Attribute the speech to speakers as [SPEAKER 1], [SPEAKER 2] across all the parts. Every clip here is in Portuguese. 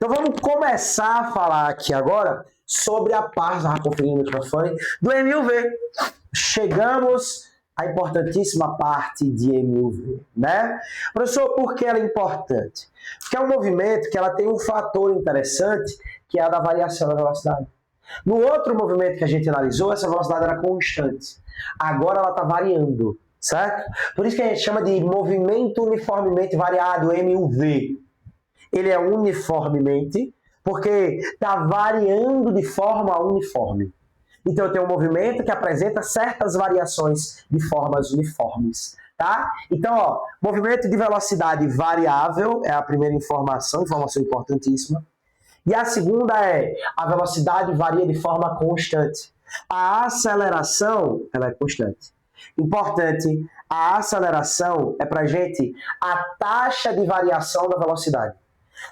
[SPEAKER 1] Então vamos começar a falar aqui agora sobre a parte, conferindo o microfone, do MUV. Chegamos à importantíssima parte de MUV, né? Professor, por que ela é importante? Porque é um movimento que ela tem um fator interessante, que é a da variação da velocidade. No outro movimento que a gente analisou, essa velocidade era constante. Agora ela está variando, certo? Por isso que a gente chama de movimento uniformemente variado, MUV. Ele é uniformemente, porque está variando de forma uniforme. Então eu tenho um movimento que apresenta certas variações de formas uniformes, tá? Então, ó, movimento de velocidade variável é a primeira informação importantíssima. E a segunda é, a velocidade varia de forma constante. A aceleração, ela é constante. Importante, a aceleração é pra gente a taxa de variação da velocidade.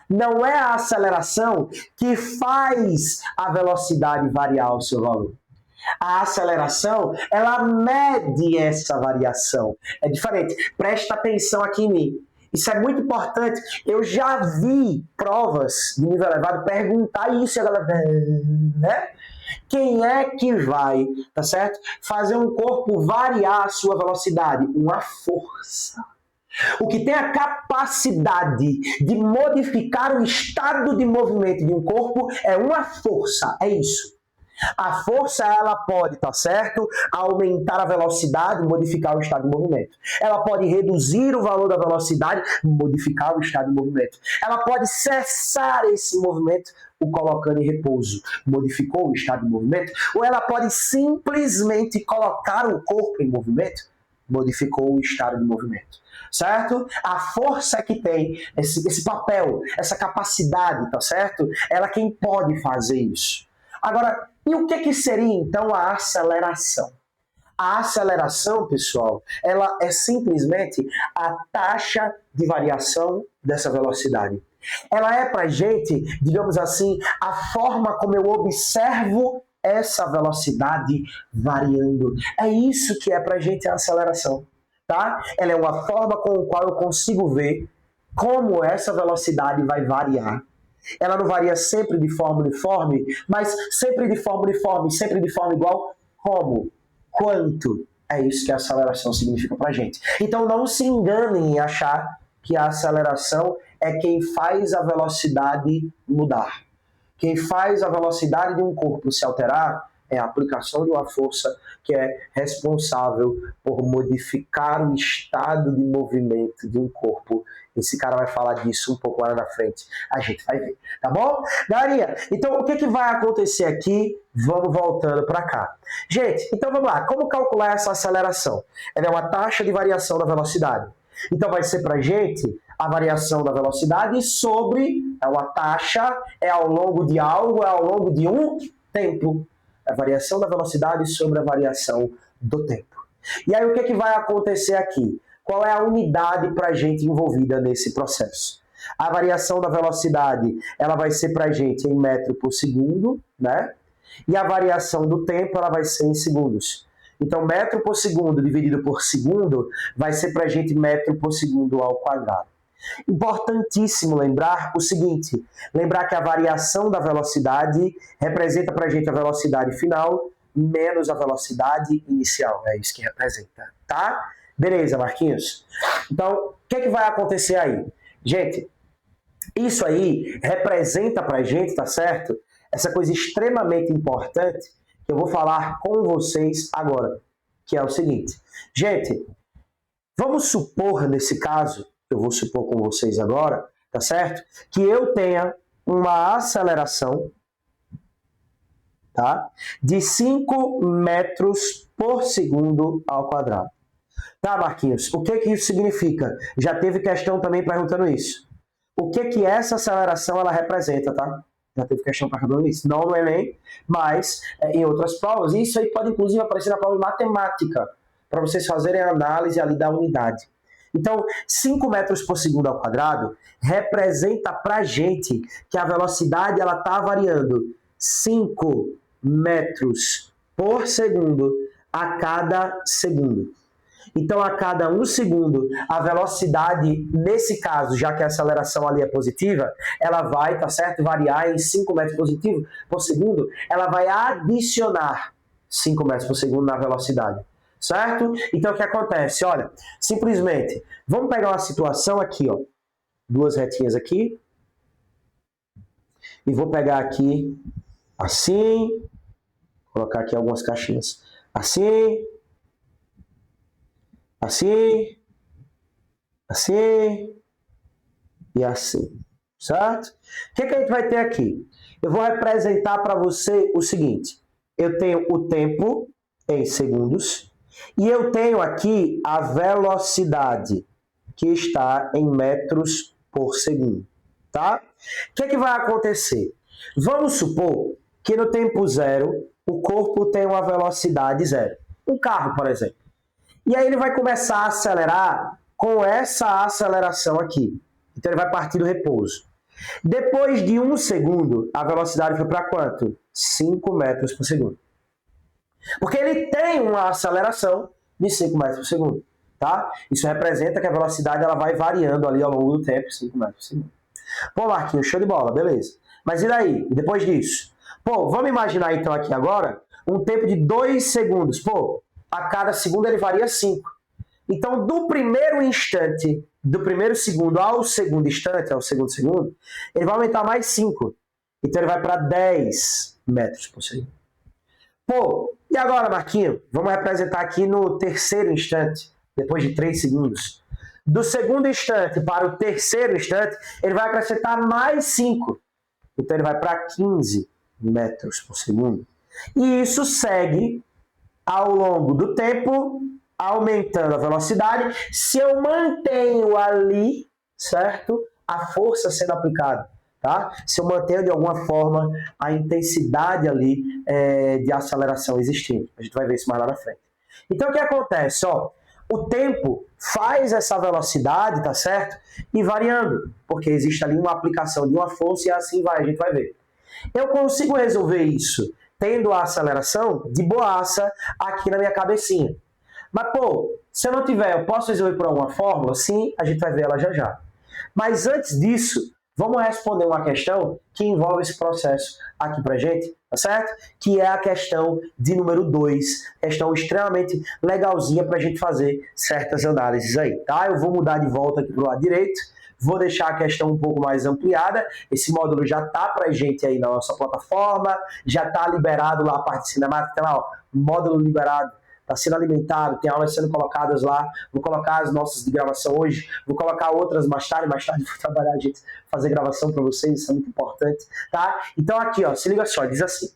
[SPEAKER 1] Não é a aceleração que faz a velocidade variar o seu valor. A aceleração, ela mede essa variação. É diferente. Presta atenção aqui em mim. Isso é muito importante. Eu já vi provas de nível elevado perguntar isso, a galera, né? Quem é que vai, tá certo? Fazer um corpo variar a sua velocidade? Uma força. O que tem a capacidade de modificar o estado de movimento de um corpo é uma força, é isso. A força, ela pode, tá certo, aumentar a velocidade, modificar o estado de movimento. Ela pode reduzir o valor da velocidade, modificar o estado de movimento. Ela pode cessar esse movimento, o colocando em repouso, modificou o estado de movimento. Ou ela pode simplesmente colocar o corpo em movimento, modificou o estado de movimento. Certo? A força que tem esse papel, essa capacidade, tá certo? Ela é quem pode fazer isso. Agora, e o que seria então a aceleração? A aceleração, pessoal, ela é simplesmente a taxa de variação dessa velocidade. Ela é pra gente, digamos assim, a forma como eu observo essa velocidade variando. É isso que é pra gente a aceleração. Tá? Ela é uma forma com a qual eu consigo ver como essa velocidade vai variar. Ela não varia sempre de forma uniforme, mas sempre de forma uniforme, sempre de forma igual. Como? Quanto? É isso que a aceleração significa pra gente. Então não se enganem em achar que a aceleração é quem faz a velocidade mudar. Quem faz a velocidade de um corpo se alterar é a aplicação de uma força que é responsável por modificar o estado de movimento de um corpo. Esse cara vai falar disso um pouco lá na frente. A gente vai ver, tá bom? Galerinha, então o que vai acontecer aqui? Vamos voltando para cá. Gente, então vamos lá. Como calcular essa aceleração? Ela é uma taxa de variação da velocidade. Então vai ser para a gente a variação da velocidade sobre uma taxa, é ao longo de algo, é ao longo de um tempo. A variação da velocidade sobre a variação do tempo. E aí o que vai acontecer aqui? Qual é a unidade para a gente envolvida nesse processo? A variação da velocidade, ela vai ser para a gente em metro por segundo, né? E a variação do tempo, ela vai ser em segundos. Então, metro por segundo dividido por segundo vai ser para a gente metro por segundo ao quadrado. Importantíssimo lembrar o seguinte, lembrar que a variação da velocidade representa para a gente a velocidade final menos a velocidade inicial, é isso que representa, tá? Beleza, Marquinhos? Então, o que vai acontecer aí? Gente, isso aí representa para a gente, tá certo? Essa coisa extremamente importante que eu vou falar com vocês agora, que é o seguinte. Gente, vamos supor nesse caso, eu vou supor com vocês agora, tá certo? Que eu tenha uma aceleração, tá? De 5 metros por segundo ao quadrado. Tá, Marquinhos? O que isso significa? Já teve questão também perguntando isso. O que essa aceleração ela representa, tá? Já teve questão perguntando isso. Não no Enem, mas em outras provas. E isso aí pode inclusive aparecer na prova de matemática, para vocês fazerem a análise ali da unidade. Então, 5 metros por segundo ao quadrado representa pra gente que a velocidade ela está variando 5 metros por segundo a cada segundo. Então, a cada 1 segundo, a velocidade, nesse caso, já que a aceleração ali é positiva, ela vai, tá certo, variar em 5 metros por segundo, ela vai adicionar 5 metros por segundo na velocidade, certo? Então, o que acontece? Olha, simplesmente, vamos pegar uma situação aqui, ó, 2 retinhas aqui, e vou pegar aqui, assim, colocar aqui algumas caixinhas, assim, assim, assim e assim, certo? O que a gente vai ter aqui? Eu vou representar para você o seguinte, eu tenho o tempo em segundos e eu tenho aqui a velocidade que está em metros por segundo, tá? O que vai acontecer? Vamos supor que no tempo zero o corpo tem uma velocidade zero. Um carro, por exemplo. E aí ele vai começar a acelerar com essa aceleração aqui. Então ele vai partir do repouso. Depois de 1 segundo, a velocidade foi para quanto? 5 metros por segundo. Porque ele tem uma aceleração de 5 metros por segundo. Tá? Isso representa que a velocidade ela vai variando ali ao longo do tempo, 5 metros por segundo. Pô, Marquinhos, show de bola, beleza. Mas e daí? Depois disso? Pô, vamos imaginar então aqui agora um tempo de 2 segundos. Pô, a cada segundo ele varia 5. Então, do primeiro instante, do primeiro segundo ao segundo instante, ao segundo segundo, ele vai aumentar mais 5. Então, ele vai para 10 metros por segundo. Pô, e agora, Marquinhos? Vamos representar aqui no terceiro instante, depois de 3 segundos. Do segundo instante para o terceiro instante, ele vai acrescentar mais 5. Então, ele vai para 15 metros por segundo. E isso segue ao longo do tempo, aumentando a velocidade. Se eu mantenho ali, certo? A força sendo aplicada, tá? Se eu mantenho de alguma forma a intensidade ali de aceleração existindo. A gente vai ver isso mais lá na frente. Então, o que acontece? Ó, o tempo faz essa velocidade, tá certo? E variando, porque existe ali uma aplicação de uma força e assim vai, a gente vai ver. Eu consigo resolver isso tendo a aceleração de boaça aqui na minha cabecinha. Mas, pô, se eu não tiver, eu posso resolver por alguma fórmula? Sim, a gente vai ver ela já já. Mas antes disso, vamos responder uma questão que envolve esse processo aqui pra gente, tá certo? Que é a questão de número 2, questão extremamente legalzinha pra gente fazer certas análises aí, tá? Eu vou mudar de volta aqui pro lado direito, vou deixar a questão um pouco mais ampliada. Esse módulo já está para a gente aí na nossa plataforma, já está liberado lá a parte cinemática, tem lá, ó, módulo liberado, está sendo alimentado, tem aulas sendo colocadas lá. Vou colocar as nossas de gravação hoje, vou colocar outras mais tarde vou trabalhar a gente fazer gravação para vocês, isso é muito importante, tá? Então aqui, ó, se liga só, diz assim: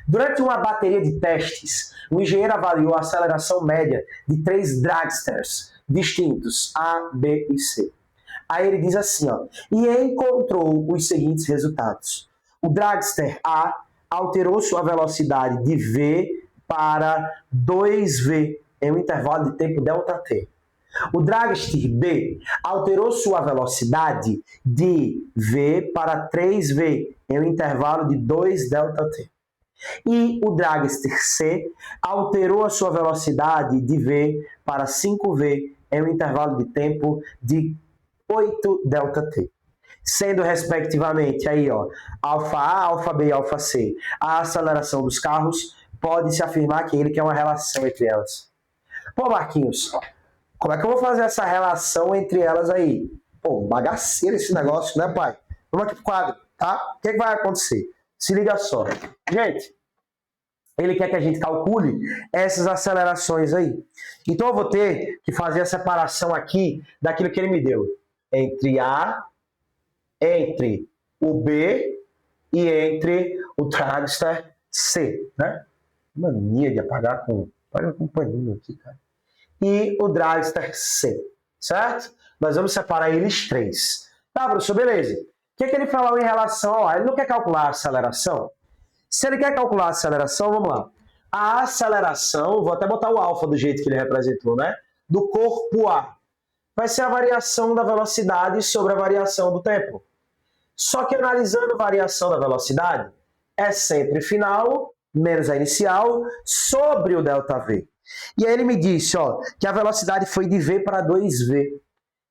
[SPEAKER 1] durante uma bateria de testes, o engenheiro avaliou a aceleração média de 3 dragsters distintos, A, B e C. Aí ele diz assim, ó, e encontrou os seguintes resultados. O dragster A alterou sua velocidade de V para 2V em um intervalo de tempo ΔT. O dragster B alterou sua velocidade de V para 3V em um intervalo de 2ΔT. E o dragster C alterou a sua velocidade de V para 5V em um intervalo de tempo de 8ΔT, sendo respectivamente aí, ó, alfa A, alfa B e alfa C, a aceleração dos carros, pode-se afirmar que ele quer uma relação entre elas. Pô, Marquinhos, como é que eu vou fazer essa relação entre elas aí? Pô, bagaceiro esse negócio, né, pai? Vamos aqui pro quadro, tá? O que vai acontecer? Se liga só. Gente, ele quer que a gente calcule essas acelerações aí. Então eu vou ter que fazer a separação aqui daquilo que ele me deu. Entre A, entre o B e entre o dragster C, né? Mania de apagar com paninho aqui, cara. E o dragster C, certo? Nós vamos separar eles 3. Tá, professor, beleza. O que ele falou em relação a... Ele não quer calcular a aceleração? Se ele quer calcular a aceleração, vamos lá. A aceleração, vou até botar o alfa do jeito que ele representou, né? Do corpo A. Vai ser a variação da velocidade sobre a variação do tempo. Só que analisando a variação da velocidade, é sempre final menos a inicial sobre o ΔV. E aí ele me disse, ó, que a velocidade foi de V para 2V.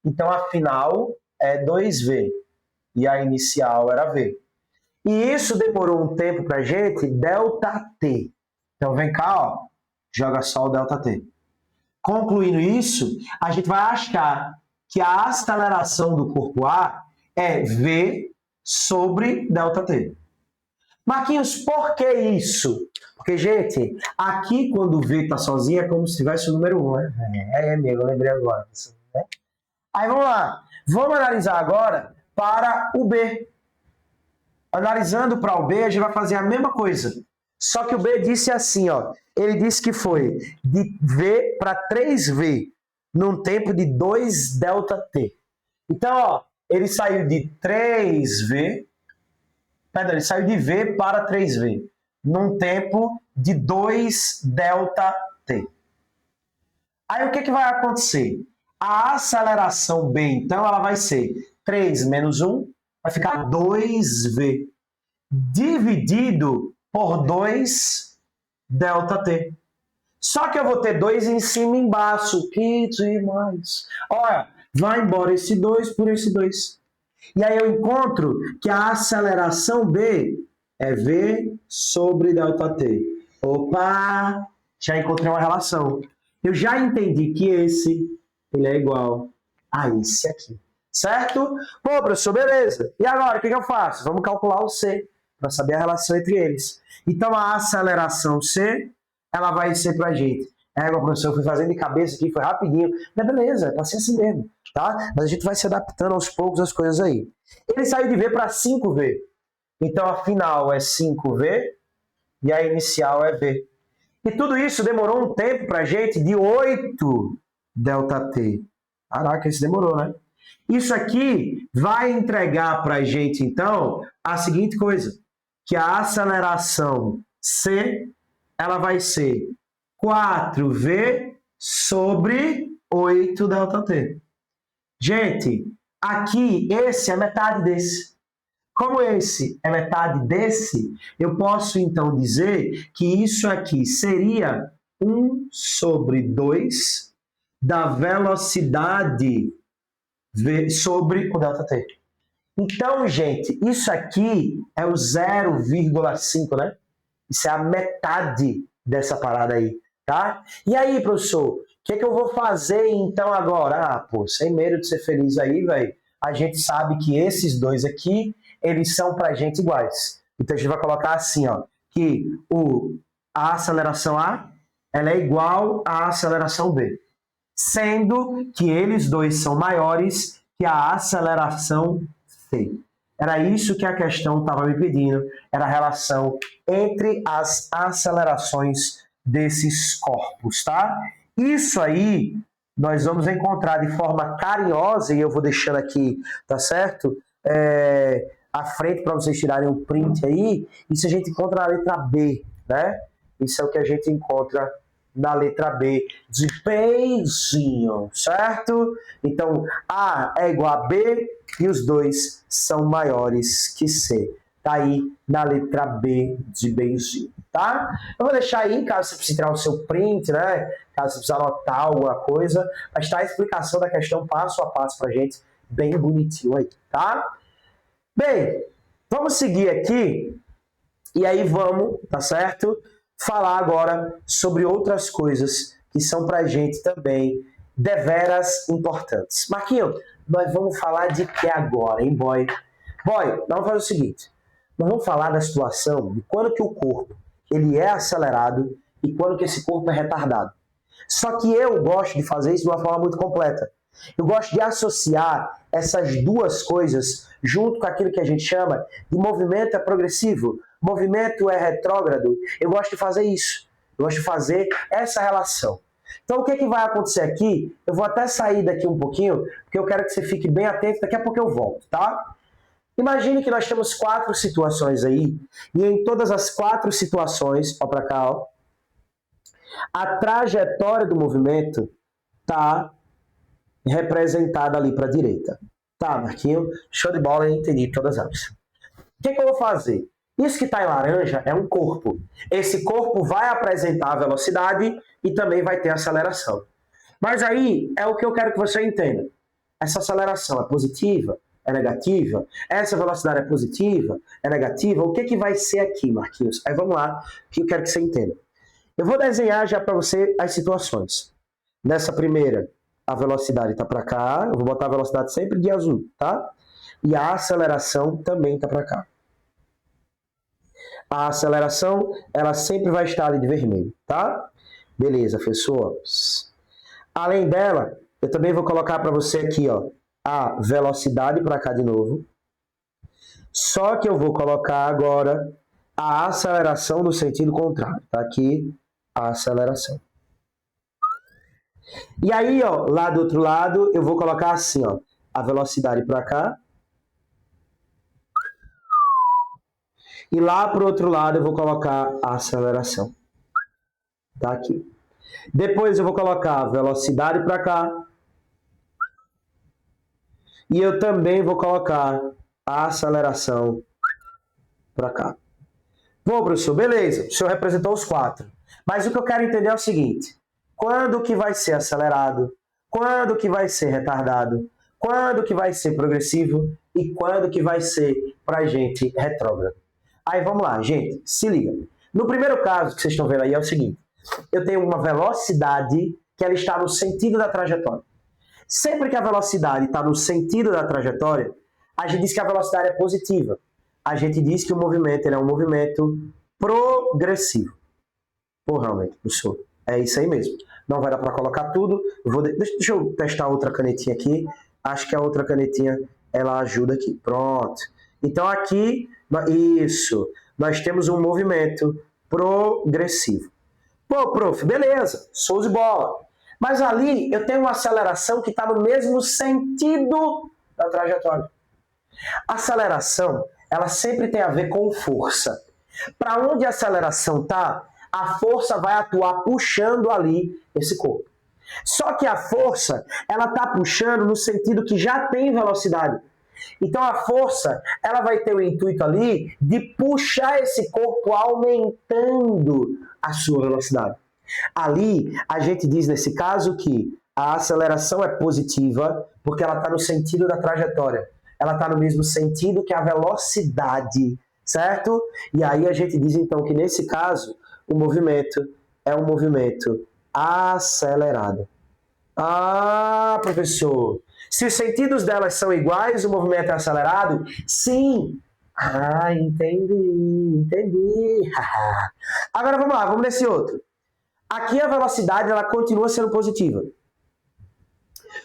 [SPEAKER 1] Então a final é 2V e a inicial era V. E isso demorou um tempo para a gente, ΔT. Então vem cá, ó, joga só o ΔT. Concluindo isso, a gente vai achar que a aceleração do corpo A é V sobre ΔT. Marquinhos, por que isso? Porque, gente, aqui quando o V está sozinho é como se tivesse o número 1, né? É mesmo, eu lembrei agora. Né? Aí vamos lá. Vamos analisar agora para o B. Analisando para o B, a gente vai fazer a mesma coisa. Só que o B disse assim, ó. Ele disse que foi de V para 3V num tempo de 2ΔT. Então, ó, ele saiu de 3V, perdão, ele saiu de V para 3V num tempo de 2ΔT. Aí o que vai acontecer? A aceleração B, então, ela vai ser 3 menos 1, vai ficar 2V, dividido por 2ΔT. Só que eu vou ter 2 em cima e embaixo. Que demais! Olha, vai embora esse 2 por esse 2. E aí eu encontro que a aceleração B é V sobre ΔT. Opa! Já encontrei uma relação. Eu já entendi que esse ele é igual a esse aqui. Certo? Pô, professor, beleza. E agora, o que eu faço? Vamos calcular o C, para saber a relação entre eles. Então, a aceleração C, ela vai ser para a gente. Professor, eu fui fazendo de cabeça aqui, foi rapidinho. Mas beleza, vai ser assim mesmo. Tá? Mas a gente vai se adaptando aos poucos às coisas aí. Ele saiu de V para 5V. Então, a final é 5V e a inicial é V. E tudo isso demorou um tempo para a gente de 8ΔT. Caraca, isso demorou, né? Isso aqui vai entregar para a gente, então, a seguinte coisa, que a aceleração C, ela vai ser 4V sobre 8ΔT. Gente, aqui, esse é metade desse. Como esse é metade desse, eu posso, então, dizer que isso aqui seria 1 sobre 2 da velocidade V sobre o ΔT. Então, gente, isso aqui é o 0,5, né? Isso é a metade dessa parada aí, tá? E aí, professor, o que eu vou fazer então agora? Sem medo de ser feliz aí, velho. A gente sabe que esses dois aqui, eles são pra gente iguais. Então, a gente vai colocar assim, ó, que a aceleração A, ela é igual à aceleração B. Sendo que eles dois são maiores que a aceleração C. Era isso que a questão estava me pedindo, era a relação entre as acelerações desses corpos, tá? Isso aí nós vamos encontrar de forma carinhosa, e eu vou deixando aqui, tá certo? À frente para vocês tirarem um print aí, isso a gente encontra na letra B, né? Isso é o que a gente encontra na letra B de Bzinho, certo? Então, A é igual a B e os dois são maiores que C. Tá aí na letra B de Bzinho, tá? Eu vou deixar aí, caso você precise tirar o seu print, né? Caso você precise anotar alguma coisa, mas tá a explicação da questão passo a passo pra gente, bem bonitinho aí, tá? Bem, vamos seguir aqui e aí vamos, tá certo? Falar agora sobre outras coisas que são pra gente também deveras importantes. Marquinhos, nós vamos falar de que agora, hein, boy? Boy, nós vamos fazer o seguinte. Nós vamos falar da situação de quando que o corpo ele é acelerado e quando que esse corpo é retardado. Só que eu gosto de fazer isso de uma forma muito completa. Eu gosto de associar essas duas coisas junto com aquilo que a gente chama de movimento é progressivo, movimento é retrógrado. Eu gosto de fazer isso. Eu gosto de fazer essa relação. Então, o que vai acontecer aqui? Eu vou até sair daqui um pouquinho, porque eu quero que você fique bem atento. Daqui a pouco eu volto, tá? Imagine que nós temos 4 situações aí, e em todas as 4 situações, ó pra cá, ó, a trajetória do movimento está representada ali para a direita. Tá, Marquinhos? Show de bola, eu entendi todas elas. O que eu vou fazer? Isso que está em laranja é um corpo. Esse corpo vai apresentar a velocidade e também vai ter aceleração. Mas aí é o que eu quero que você entenda. Essa aceleração é positiva? É negativa? Essa velocidade é positiva? É negativa? O que vai ser aqui, Marquinhos? Aí vamos lá, que eu quero que você entenda. Eu vou desenhar já para você as situações. Nessa primeira, a velocidade está para cá. Eu vou botar a velocidade sempre de azul, tá? E a aceleração também está para cá. A aceleração, ela sempre vai estar ali de vermelho, tá? Beleza, professor. Além dela, eu também vou colocar para você aqui, ó, a velocidade para cá de novo. Só que eu vou colocar agora a aceleração no sentido contrário. Tá aqui a aceleração. E aí, ó, lá do outro lado, eu vou colocar assim, ó, a velocidade para cá. E lá pro outro lado eu vou colocar a aceleração. Tá aqui. Depois eu vou colocar a velocidade para cá. E eu também vou colocar a aceleração para cá. Bom, professor, beleza. O senhor representou os 4. Mas o que eu quero entender é o seguinte. Quando que vai ser acelerado? Quando que vai ser retardado? Quando que vai ser progressivo? E quando que vai ser pra gente retrógrado? Aí vamos lá, gente. Se liga. No primeiro caso que vocês estão vendo aí é o seguinte. Eu tenho uma velocidade que ela está no sentido da trajetória. Sempre que a velocidade está no sentido da trajetória, a gente diz que a velocidade é positiva. A gente diz que o movimento ele é um movimento progressivo. Pô, realmente, professor, é isso aí mesmo. Não vai dar para colocar tudo. Deixa eu testar outra canetinha aqui. Acho que a outra canetinha ela ajuda aqui. Pronto. Então aqui, isso, nós temos um movimento progressivo. Pô, prof, beleza, show de bola. Mas ali eu tenho uma aceleração que está no mesmo sentido da trajetória. A aceleração, ela sempre tem a ver com força. Para onde a aceleração está, a força vai atuar puxando ali esse corpo. Só que a força, ela está puxando no sentido que já tem velocidade. Então a força, ela vai ter o intuito ali de puxar esse corpo aumentando a sua velocidade. Ali, a gente diz nesse caso que a aceleração é positiva porque ela está no sentido da trajetória. Ela está no mesmo sentido que a velocidade, certo? E aí a gente diz então que nesse caso, o movimento é um movimento acelerado. Ah, professor, se os sentidos delas são iguais, o movimento é acelerado? Sim. Ah, entendi. Agora vamos lá, vamos nesse outro. Aqui a velocidade ela continua sendo positiva.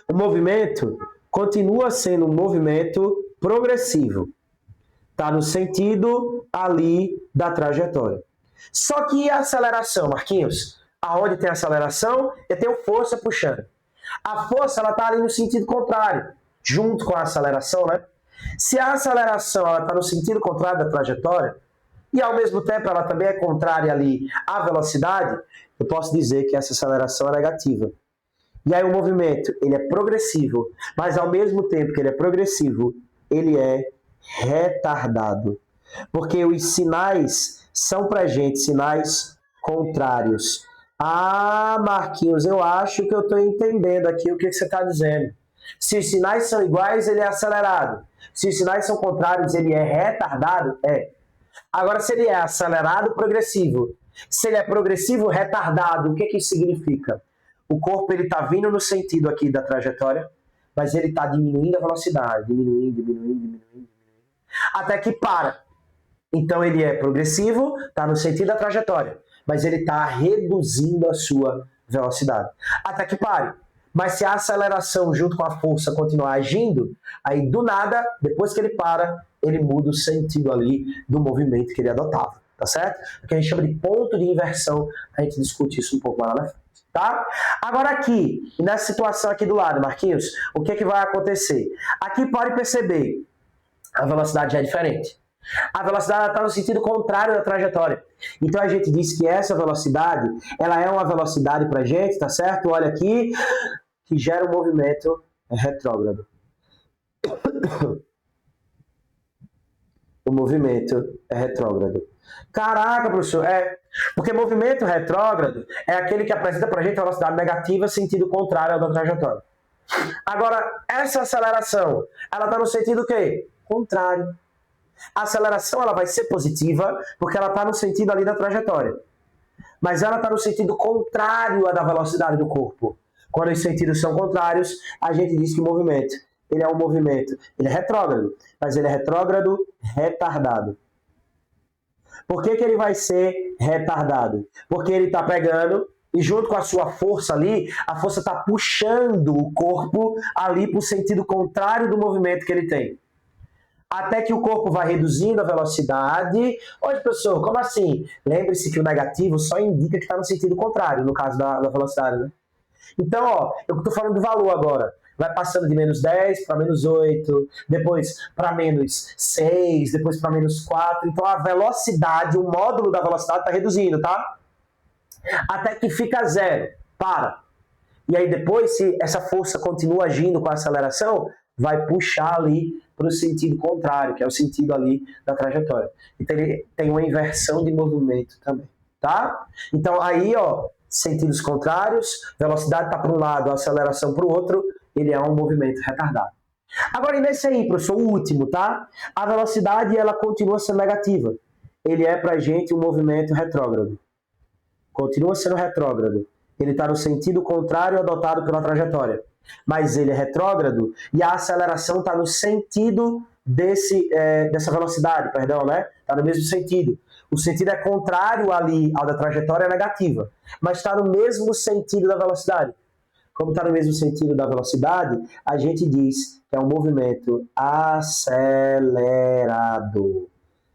[SPEAKER 1] O movimento continua sendo um movimento progressivo. Está no sentido ali da trajetória. Só que a aceleração, Marquinhos? Aonde tem aceleração, eu tenho força puxando. A força ela está ali no sentido contrário, junto com a aceleração, né? Se a aceleração está no sentido contrário da trajetória, e ao mesmo tempo ela também é contrária ali à velocidade, eu posso dizer que essa aceleração é negativa. E aí o movimento, ele é progressivo, mas ao mesmo tempo que ele é progressivo, ele é retardado. Porque os sinais são pra gente sinais contrários. Ah, Marquinhos, eu acho que eu estou entendendo aqui o que você está dizendo. Se os sinais são iguais, ele é acelerado. Se os sinais são contrários, ele é retardado? É. Agora, se ele é acelerado, progressivo. Se ele é progressivo, retardado, o que isso significa? O corpo está vindo no sentido aqui da trajetória, mas ele está diminuindo a velocidade, diminuindo, até que para. Então ele é progressivo, está no sentido da trajetória, mas ele está reduzindo a sua velocidade, até que pare. Mas se a aceleração junto com a força continuar agindo, aí do nada, depois que ele para, ele muda o sentido ali do movimento que ele adotava, tá certo? O que a gente chama de ponto de inversão, a gente discute isso um pouco mais na frente, tá? Agora aqui, nessa situação aqui do lado, Marquinhos, o que vai acontecer? Aqui pode perceber, a velocidade já é diferente. A velocidade está no sentido contrário da trajetória. Então a gente diz que essa velocidade, ela é uma velocidade para a gente, tá certo? Olha aqui, que gera um movimento retrógrado. O o movimento é retrógrado. Caraca, professor, porque movimento retrógrado é aquele que apresenta para a gente velocidade negativa, sentido contrário ao da trajetória. Agora, essa aceleração, ela está no sentido o quê? Contrário. A aceleração ela vai ser positiva porque ela está no sentido ali da trajetória. Mas ela está no sentido contrário à da velocidade do corpo. Quando os sentidos são contrários, a gente diz que o movimento, ele é um movimento, ele é retrógrado, mas ele é retrógrado retardado. Por que ele vai ser retardado? Porque ele está pegando e junto com a sua força ali, a força está puxando o corpo ali para o sentido contrário do movimento que ele tem. Até que o corpo vai reduzindo a velocidade. Oi, professor, como assim? Lembre-se que o negativo só indica que está no sentido contrário, no caso da velocidade, né? Então, ó, eu estou falando do valor agora. Vai passando de menos 10 para menos 8, depois para menos 6, depois para menos 4. Então, a velocidade, o módulo da velocidade está reduzindo, tá? Até que fica zero. Para. E aí depois, se essa força continua agindo com a aceleração, vai puxar ali para o sentido contrário, que é o sentido ali da trajetória. Então ele tem uma inversão de movimento também, tá? Então aí, ó, sentidos contrários, velocidade está para um lado, aceleração para o outro, ele é um movimento retardado. Agora, e nesse aí, professor, o último, tá? A velocidade, ela continua sendo negativa. Ele é para a gente um movimento retrógrado. Continua sendo retrógrado. Ele está no sentido contrário adotado pela trajetória. Mas ele é retrógrado e a aceleração está no sentido dessa velocidade, perdão, né? Está no mesmo sentido. O sentido é contrário ali ao da trajetória, é negativa. Mas está no mesmo sentido da velocidade. Como está no mesmo sentido da velocidade, a gente diz que é um movimento acelerado.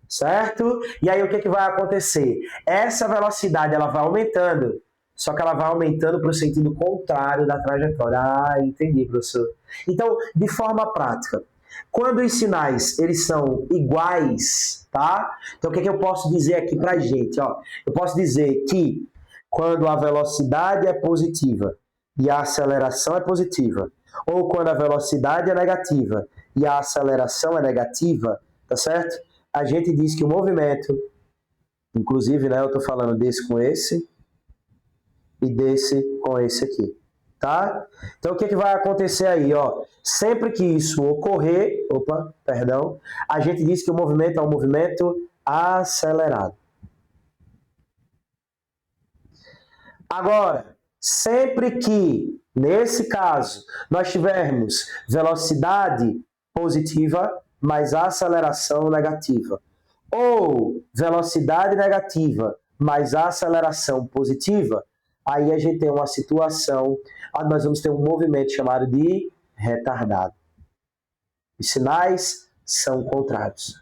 [SPEAKER 1] Certo? E aí o que vai acontecer? Essa velocidade ela vai aumentando, só que ela vai aumentando para o sentido contrário da trajetória. Ah, entendi, professor. Então, de forma prática, quando os sinais eles são iguais, tá? Então, o que eu posso dizer aqui para a gente? Ó, eu posso dizer que quando a velocidade é positiva e a aceleração é positiva, ou quando a velocidade é negativa e a aceleração é negativa, tá certo? A gente diz que o movimento, inclusive, né, eu estou falando desse com esse e desse com esse aqui, tá? Então, o que vai acontecer aí, ó? Sempre que isso ocorrer, a gente diz que o movimento é um movimento acelerado. Agora, sempre que, nesse caso, nós tivermos velocidade positiva, mais aceleração negativa, ou velocidade negativa, mais aceleração positiva, aí a gente tem uma situação onde nós vamos ter um movimento chamado de retardado. Os sinais são contrários.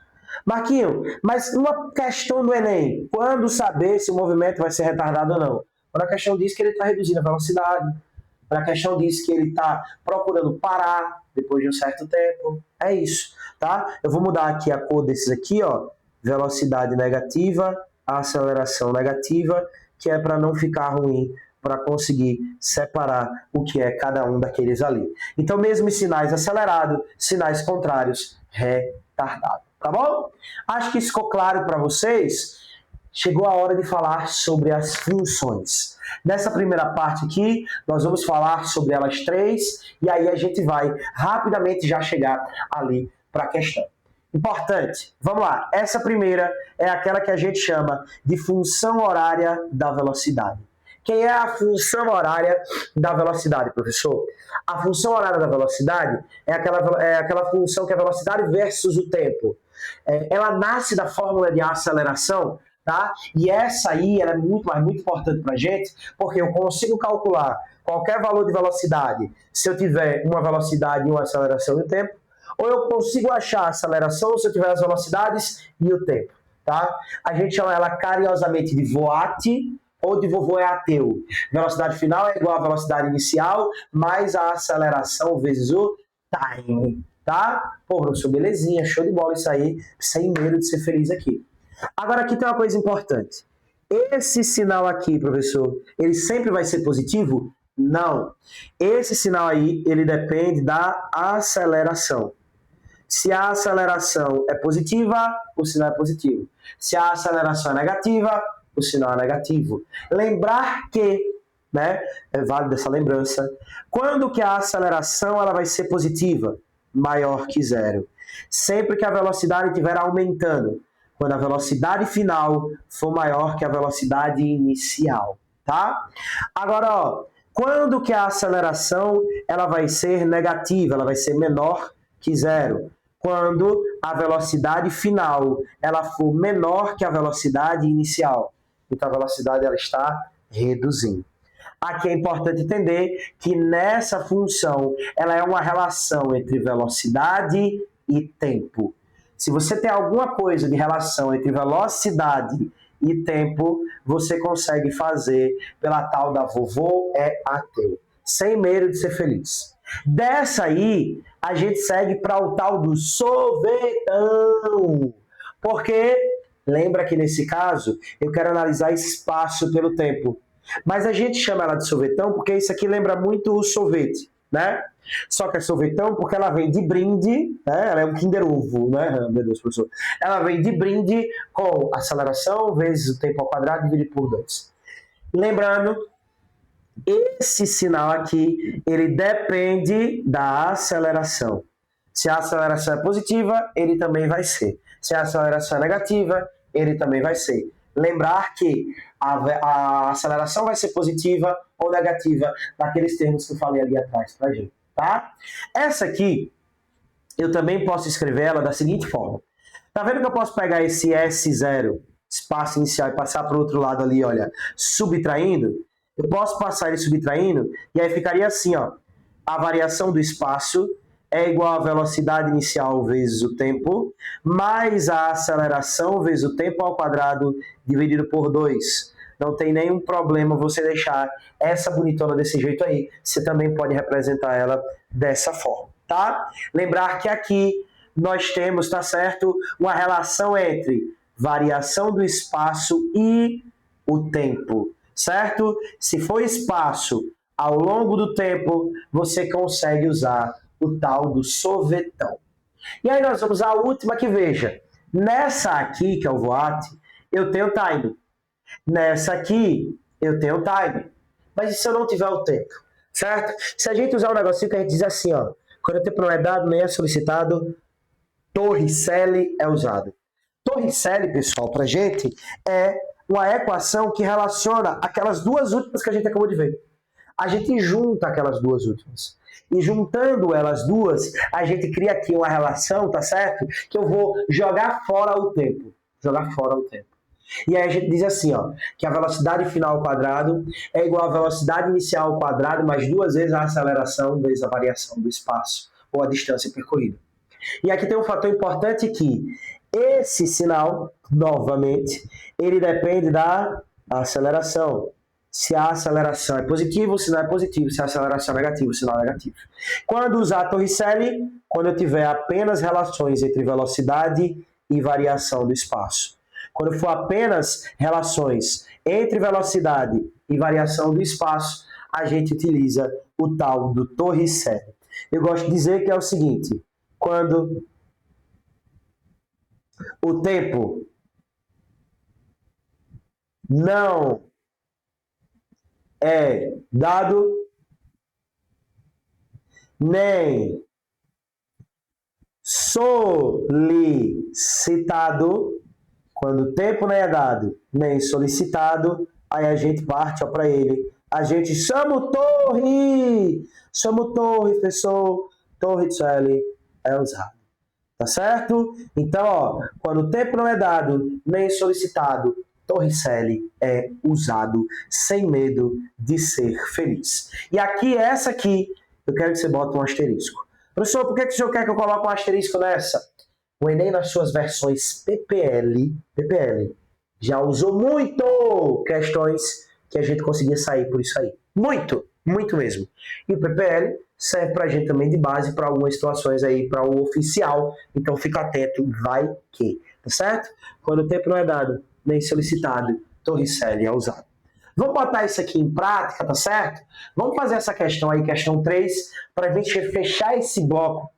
[SPEAKER 1] Marquinho, mas uma questão do Enem, quando saber se o movimento vai ser retardado ou não? Quando a questão diz que ele está reduzindo a velocidade, quando a questão diz que ele está procurando parar depois de um certo tempo, é isso, tá? Eu vou mudar aqui a cor desses aqui, ó, velocidade negativa, aceleração negativa, que é para não ficar ruim, para conseguir separar o que é cada um daqueles ali. Então, mesmo os sinais acelerados, sinais contrários, retardado, tá bom? Acho que isso ficou claro para vocês. Chegou a hora de falar sobre as funções. Nessa primeira parte aqui, nós vamos falar sobre elas três, e aí a gente vai rapidamente já chegar ali para a questão. Importante, vamos lá. Essa primeira é aquela que a gente chama de função horária da velocidade. Quem é a função horária da velocidade, professor? A função horária da velocidade é aquela função que é a velocidade versus o tempo. Ela nasce da fórmula de aceleração, tá? E essa aí ela é muito importante para a gente, porque eu consigo calcular qualquer valor de velocidade se eu tiver uma velocidade e uma aceleração e o tempo, ou eu consigo achar a aceleração se eu tiver as velocidades e o tempo, tá? A gente chama ela carinhosamente de VOAT ou de vovô é ateu. Velocidade final é igual à velocidade inicial mais a aceleração vezes o time, tá? Pô, professor, belezinha, show de bola isso aí, sem medo de ser feliz aqui. Agora aqui tem uma coisa importante. Esse sinal aqui, professor, ele sempre vai ser positivo? Não. Esse sinal aí, ele depende da aceleração. Se a aceleração é positiva, o sinal é positivo. Se a aceleração é negativa, o sinal é negativo. Lembrar que, né, é válido essa lembrança, quando que a aceleração ela vai ser positiva? Maior que zero. Sempre que a velocidade estiver aumentando, quando a velocidade final for maior que a velocidade inicial, tá? Agora, ó, quando que a aceleração ela vai ser negativa, ela vai ser menor que zero? Quando a velocidade final ela for menor que a velocidade inicial. Então a velocidade ela está reduzindo. Aqui é importante entender que nessa função ela é uma relação entre velocidade e tempo. Se você tem alguma coisa de relação entre velocidade e tempo, você consegue fazer pela tal da vovô EAT, sem medo de ser feliz. Dessa aí, a gente segue para o tal do sorvetão. Porque, lembra que nesse caso, eu quero analisar espaço pelo tempo. Mas a gente chama ela de sorvetão porque isso aqui lembra muito o sorvete, né? Só que é sorvetão porque ela vem de brinde, né? Ela é um Kinder Ovo, né? Meu Deus, professor. Ela vem de brinde com aceleração vezes o tempo ao quadrado dividido por 2. Lembrando, esse sinal aqui, ele depende da aceleração. Se a aceleração é positiva, ele também vai ser. Se a aceleração é negativa, ele também vai ser. Lembrar que a aceleração vai ser positiva ou negativa naqueles termos que eu falei ali atrás pra gente, tá? Essa aqui, eu também posso escrever ela da seguinte forma. Tá vendo que eu posso pegar esse S0, espaço inicial, e passar para o outro lado ali, olha, subtraindo? Eu posso passar ele subtraindo, e aí ficaria assim, ó. A variação do espaço é igual à velocidade inicial vezes o tempo, mais a aceleração vezes o tempo ao quadrado dividido por 2. Não tem nenhum problema você deixar essa bonitona desse jeito aí. Você também pode representar ela dessa forma, tá? Lembrar que aqui nós temos, tá certo, uma relação entre variação do espaço e o tempo, certo? Se for espaço ao longo do tempo, você consegue usar o tal do sorvetão. E aí nós vamos à última que veja. Nessa aqui, que é o voate, eu tenho time. Nessa aqui, eu tenho time. Mas e se eu não tiver o tempo? Certo? Se a gente usar um negocinho que a gente diz assim, ó, quando o tempo não é dado, nem é solicitado, Torricelli é usado. Torricelli, pessoal, pra gente, é uma equação que relaciona aquelas duas últimas que a gente acabou de ver. A gente junta aquelas duas últimas. E juntando elas duas, a gente cria aqui uma relação, tá certo? Que eu vou jogar fora o tempo. Jogar fora o tempo. E aí a gente diz assim, ó, que a velocidade final ao quadrado é igual à velocidade inicial ao quadrado mais 2 vezes a aceleração vezes a variação do espaço ou a distância percorrida. E aqui tem um fator importante que esse sinal, novamente, ele depende da aceleração. Se a aceleração é positiva, o sinal é positivo. Se a aceleração é negativa, o sinal é negativo. Quando usar Torricelli, quando eu tiver apenas relações entre velocidade e variação do espaço. Quando for apenas relações entre velocidade e variação do espaço, a gente utiliza o tal do Torricelli. Eu gosto de dizer que é o seguinte, quando o tempo não é dado, nem solicitado, quando o tempo não é dado, nem solicitado, aí a gente parte para ele. A gente chama o Torre, professor, Torricelli é usado. Tá certo? Então, ó, quando o tempo não é dado, nem solicitado, Torricelli é usado sem medo de ser feliz. E aqui, essa aqui, eu quero que você bote um asterisco. Professor, por que o senhor quer que eu coloque um asterisco nessa? O Enem, nas suas versões PPL, já usou muito questões que a gente conseguia sair por isso aí. Muito mesmo. E o PPL serve pra gente também de base para algumas situações aí, para o oficial. Então fica atento, vai que. Tá certo? Quando o tempo não é dado, nem solicitado, Torricelli é usado. Vamos botar isso aqui em prática, tá certo? Vamos fazer essa questão aí, questão 3, para a gente fechar esse bloco.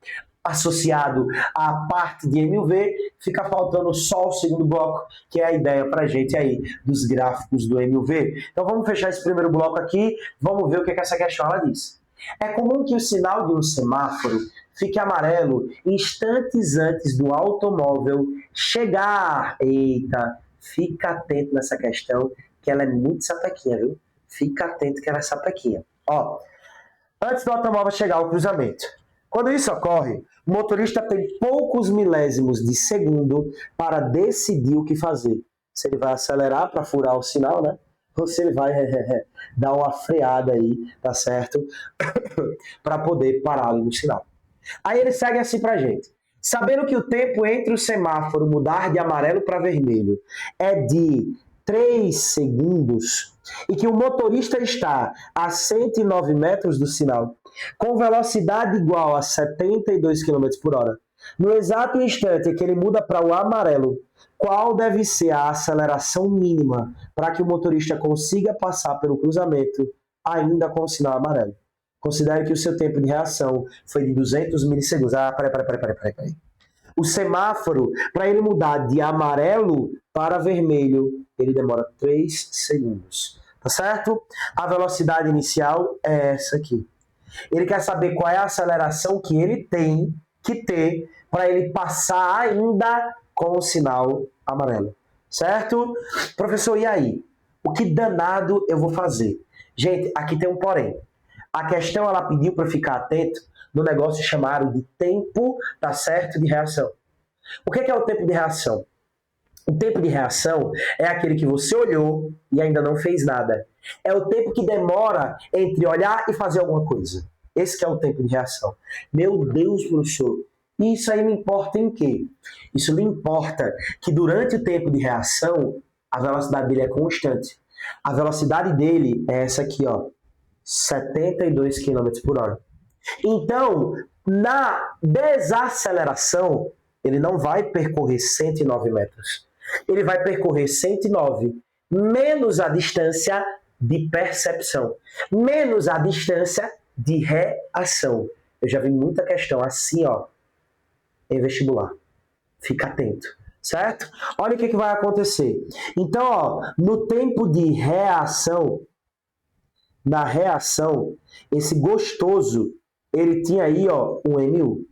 [SPEAKER 1] associado à parte de MUV, fica faltando só o segundo bloco, que é a ideia para a gente aí dos gráficos do MUV. Então vamos fechar esse primeiro bloco aqui, vamos ver o que essa questão ela diz. É comum que o sinal de um semáforo fique amarelo instantes antes do automóvel chegar. Eita, fica atento nessa questão, que ela é muito sapequinha, viu? Fica atento que ela é sapequinha. Ó, antes do automóvel chegar ao cruzamento. Quando isso ocorre, o motorista tem poucos milésimos de segundo para decidir o que fazer. Se ele vai acelerar para furar o sinal, né? Ou se ele vai dar uma freada aí, tá certo? para poder parar ali no sinal. Aí ele segue assim pra gente. Sabendo que o tempo entre o semáforo mudar de amarelo para vermelho é de 3 segundos e que o motorista está a 109 metros do sinal, com velocidade igual a 72 km por hora, no exato instante em que ele muda para o amarelo, qual deve ser a aceleração mínima para que o motorista consiga passar pelo cruzamento ainda com o sinal amarelo? Considere que o seu tempo de reação foi de 200 milissegundos. Peraí. O semáforo, para ele mudar de amarelo para vermelho, ele demora 3 segundos. Tá certo? A velocidade inicial é essa aqui. Ele quer saber qual é a aceleração que ele tem que ter para ele passar ainda com o sinal amarelo. Certo? Professor, e aí? O que danado eu vou fazer? Gente, aqui tem um porém. A questão, ela pediu para ficar atento no negócio chamado de tempo, tá certo, de reação. O que é o tempo de reação? O tempo de reação é aquele que você olhou e ainda não fez nada. É o tempo que demora entre olhar e fazer alguma coisa. Esse que é o tempo de reação. Meu Deus, professor, isso aí me importa em quê? Isso me importa que durante o tempo de reação, a velocidade dele é constante. A velocidade dele é essa aqui, ó. 72 km por hora. Então, na desaceleração, ele não vai percorrer 109 metros. Ele vai percorrer 109 menos a distância de percepção, menos a distância de reação. Eu já vi muita questão assim, ó, em vestibular. Fica atento, certo? Olha o que vai acontecer. Então, ó, no tempo de reação, na reação, esse gostoso, ele tinha aí, ó, um MU.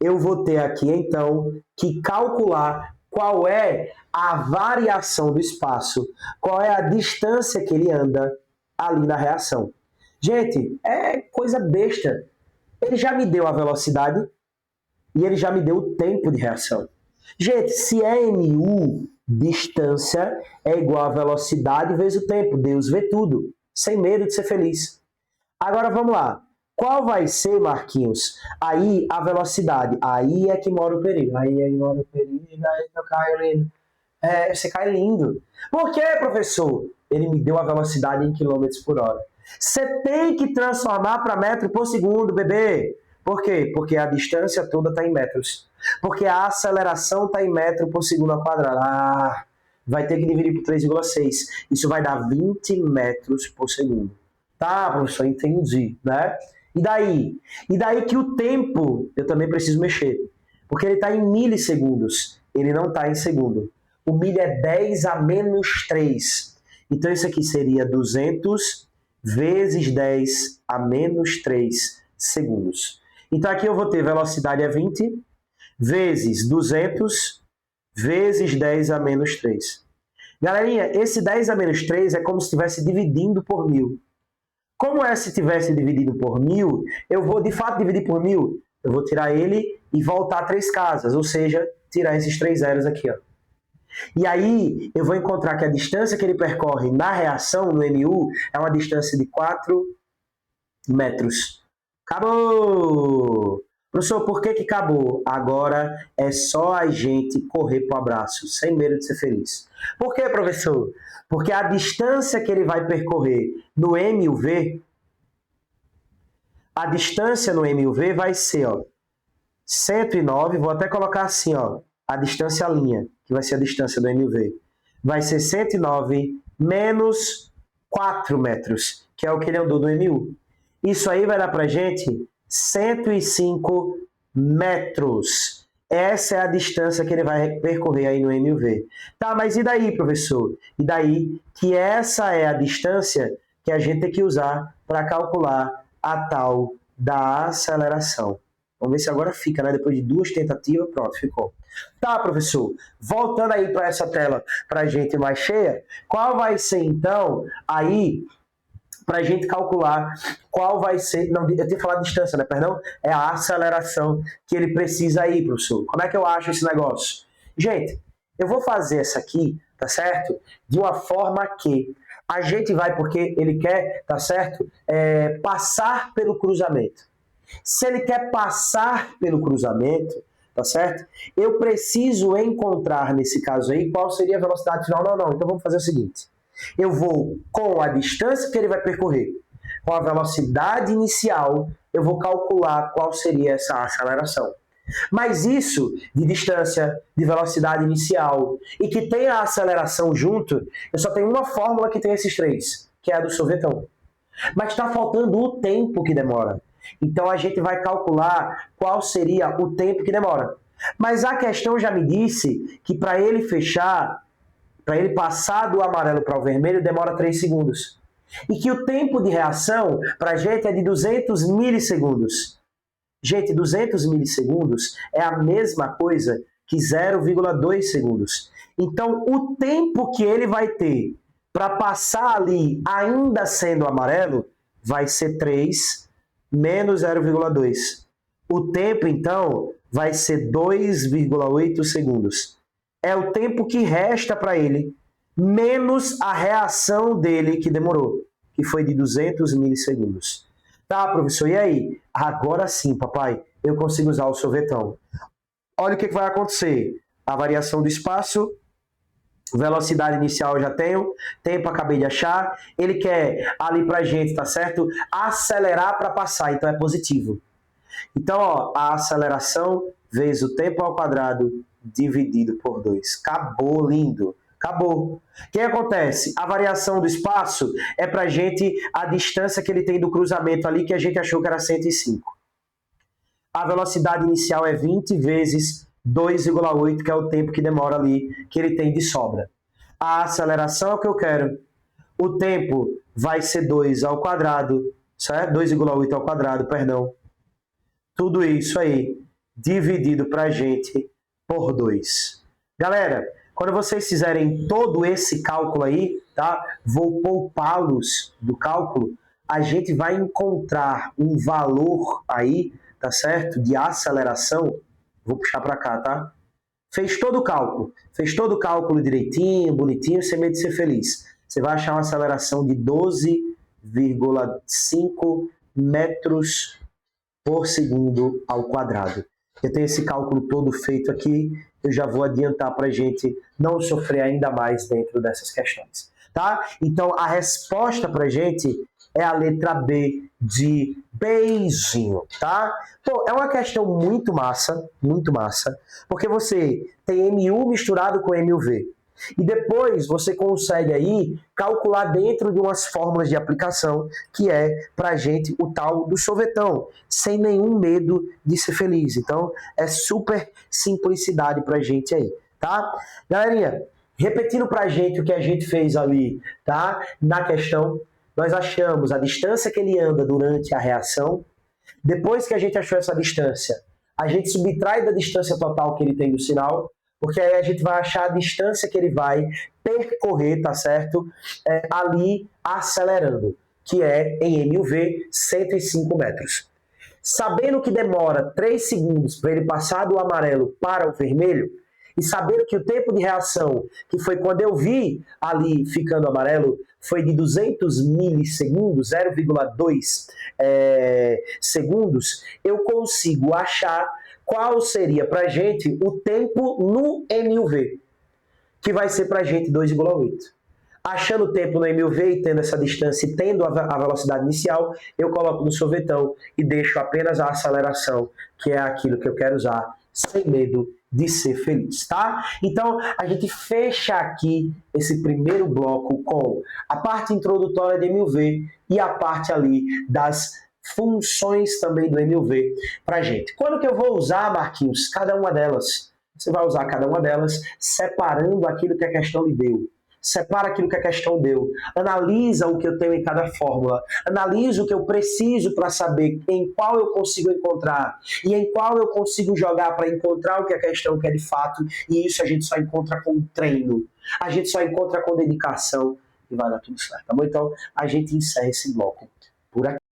[SPEAKER 1] Eu vou ter aqui, então, que calcular qual é a variação do espaço, qual é a distância que ele anda ali na reação. Gente, é coisa besta. Ele já me deu a velocidade e ele já me deu o tempo de reação. Gente, se é MU, distância é igual a velocidade vezes o tempo. Deus vê tudo. Sem medo de ser feliz. Agora vamos lá. Qual vai ser, Marquinhos? Aí a velocidade. Aí é que mora o perigo. Aí é que mora o perigo. Aí eu caio lindo. Você cai lindo. Por quê, professor? Ele me deu a velocidade em quilômetros por hora. Você tem que transformar para metro por segundo, bebê. Por quê? Porque a distância toda está em metros. Porque a aceleração está em metro por segundo ao quadrado. Vai ter que dividir por 3,6. Isso vai dar 20 metros por segundo. Tá, professor? Entendi, né? E daí? E daí que o tempo, eu também preciso mexer. Porque ele está em milissegundos. Ele não está em segundo. O milho é 10 a menos 3. Então isso aqui seria 200 vezes 10 a menos 3 segundos. Então aqui eu vou ter velocidade é 20 vezes 200 vezes 10 a menos 3. Galerinha, esse 10 a menos 3 é como se estivesse dividindo por 1000. Como é se estivesse dividido por 1000, eu vou de fato dividir por 1000. Eu vou tirar ele e voltar 3 casas, ou seja, tirar esses 3 zeros aqui, ó. E aí eu vou encontrar que a distância que ele percorre na reação, no MU, é uma distância de 4 metros. Acabou! Professor, por que acabou? Agora é só a gente correr para o abraço, sem medo de ser feliz. Por quê, professor? Porque a distância que ele vai percorrer no MUV, a distância no MUV vai ser, ó, 109, vou até colocar assim, ó, a distância linha, que vai ser a distância do MUV. Vai ser 109 menos 4 metros, que é o que ele andou do MU. Isso aí vai dar pra gente 105 metros. Essa é a distância que ele vai percorrer aí no MUV. Tá, mas e daí, professor? E daí que essa é a distância que a gente tem que usar para calcular a tal da aceleração. Vamos ver se agora fica, né? Depois de 2 tentativas, pronto, ficou. Tá, professor, voltando aí para essa tela para a gente mais cheia, qual vai ser então aí para a gente calcular qual vai ser, não, eu tenho que falar de distância, né, perdão, é a aceleração que ele precisa aí, professor. Como é que eu acho esse negócio? Gente, eu vou fazer essa aqui, tá certo? De uma forma que a gente vai, porque ele quer, tá certo, passar pelo cruzamento. Se ele quer passar pelo cruzamento, tá certo? Eu preciso encontrar, nesse caso aí, qual seria a velocidade final. Não, então vamos fazer o seguinte. Eu vou, com a distância que ele vai percorrer, com a velocidade inicial, eu vou calcular qual seria essa aceleração. Mas isso, de distância, de velocidade inicial, e que tem a aceleração junto, eu só tenho uma fórmula que tem esses três, que é a do sorvetão. Mas está faltando o tempo que demora. Então a gente vai calcular qual seria o tempo que demora. Mas a questão já me disse que para ele fechar, para ele passar do amarelo para o vermelho, demora 3 segundos. E que o tempo de reação para a gente é de 200 milissegundos. Gente, 200 milissegundos é a mesma coisa que 0,2 segundos. Então, o tempo que ele vai ter para passar ali, ainda sendo amarelo, vai ser 3 menos 0,2. O tempo, então, vai ser 2,8 segundos. É o tempo que resta para ele, menos a reação dele que demorou, que foi de 200 milissegundos. Tá, professor, e aí? Agora sim, papai, eu consigo usar o sorvetão. Olha o que vai acontecer. A variação do espaço, velocidade inicial eu já tenho, tempo acabei de achar, ele quer ali pra gente, tá certo? Acelerar para passar, então é positivo. Então, ó, a aceleração vezes o tempo ao quadrado dividido por 2. Acabou, lindo. Acabou. O que acontece? A variação do espaço é pra gente a distância que ele tem do cruzamento ali, que a gente achou que era 105. A velocidade inicial é 20 vezes 2,8, que é o tempo que demora ali, que ele tem de sobra. A aceleração é o que eu quero. O tempo vai ser 2 ao quadrado, certo? 2,8 ao quadrado, perdão. Tudo isso aí dividido pra gente por 2. Galera, quando vocês fizerem todo esse cálculo aí, tá? Vou poupá-los do cálculo. A gente vai encontrar um valor aí, tá certo? De aceleração. Vou puxar para cá, tá? Fez todo o cálculo. Fez todo o cálculo direitinho, bonitinho, sem medo de ser feliz. Você vai achar uma aceleração de 12,5 metros por segundo ao quadrado. Eu tenho esse cálculo todo feito aqui, eu já vou adiantar para a gente não sofrer ainda mais dentro dessas questões. Tá? Então, a resposta para a gente é a letra B de beijinho, tá? Pô, é uma questão muito massa, porque você tem MU misturado com MUV. E depois você consegue aí calcular dentro de umas fórmulas de aplicação, que é pra gente o tal do sorvetão, sem nenhum medo de ser feliz. Então, é super simplicidade pra gente aí, tá? Galerinha, repetindo pra gente o que a gente fez ali, tá? Na questão, nós achamos a distância que ele anda durante a reação. Depois que a gente achou essa distância, a gente subtrai da distância total que ele tem do sinal, porque aí a gente vai achar a distância que ele vai percorrer, tá certo? Ali acelerando, que é em MUV 105 metros. Sabendo que demora 3 segundos para ele passar do amarelo para o vermelho, e sabendo que o tempo de reação, que foi quando eu vi ali ficando amarelo, foi de 200 milissegundos, 0,2 segundos, eu consigo achar qual seria para a gente o tempo no MUV, que vai ser para a gente 2,8. Achando o tempo no MUV e tendo essa distância e tendo a velocidade inicial, eu coloco no sorvetão e deixo apenas a aceleração, que é aquilo que eu quero usar, sem medo de ser feliz, tá? Então, a gente fecha aqui esse primeiro bloco com a parte introdutória de MUV e a parte ali das funções também do MUV pra gente. Quando que eu vou usar, Marquinhos? Cada uma delas. Você vai usar cada uma delas separando aquilo que a questão lhe deu. Separa aquilo que a questão deu. Analisa o que eu tenho em cada fórmula. Analisa o que eu preciso para saber em qual eu consigo encontrar e em qual eu consigo jogar para encontrar o que a questão quer de fato. E isso a gente só encontra com treino. A gente só encontra com dedicação e vai dar tudo certo, tá bom? Então, a gente encerra esse bloco por aqui.